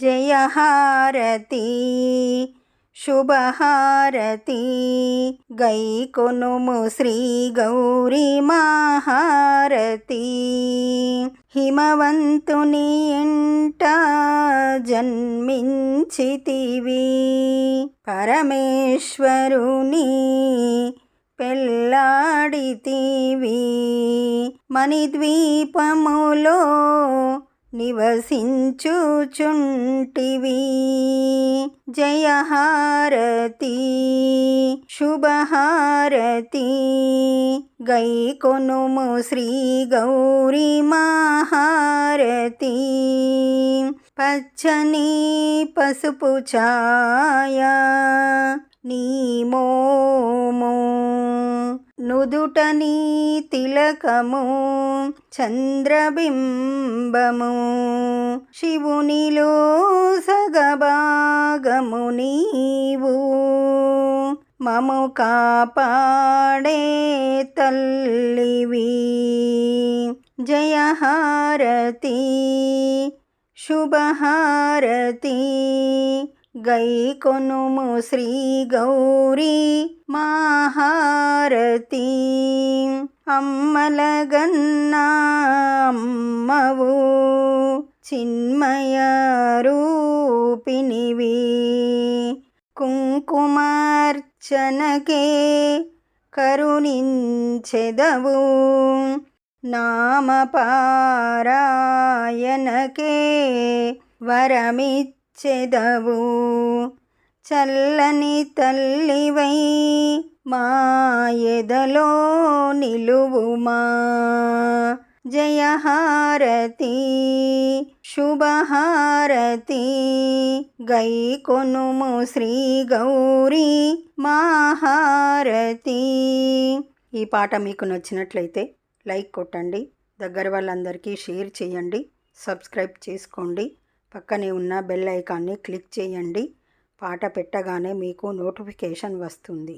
జయహారతి శుభహారతి గైకొనుము శ్రీ గౌరీ మహారతి. హిమవంతుని ఇంట జన్మించితివి, పరమేశ్వరుని పెళ్ళాడితివి, మణిద్వీపములో నివసించుచుంటివి. జయహారతి శుభహారతి గైకొనుము శ్రీ గౌరీ మహారతి. పచ్చని పసుపు ఛాయ నీ మోము, నుదుటని తిలకము చంద్రబింబము, శివునిలో సగభాగము నీవు, మము కాపాడే తల్లివి. జయహారతి శుభహారతి గైకొనుము శ్రీ గౌరీ మహారతి. అమ్మలగన్నా అమ్మవు, చిన్మయ రూపినివి, కుంకుమార్చనకే కరుణించెదవు, నామపారాయణకే వరమిచ్చెదవు. చల్లని తల్లివై మా ఎదలో నిలువుమా. జయహారతి శుభహారతి గైకొనుము శ్రీ గౌరీ మహారతి. ఈ పాట మీకు నచ్చినట్లయితే లైక్ కొట్టండి, దగ్గర వాళ్ళందరికీ షేర్ చేయండి, సబ్స్క్రైబ్ చేసుకోండి, పక్కనే ఉన్న బెల్ ఐకాన్ని క్లిక్ చేయండి. పాట పెట్టగానే మీకు నోటిఫికేషన్ వస్తుంది.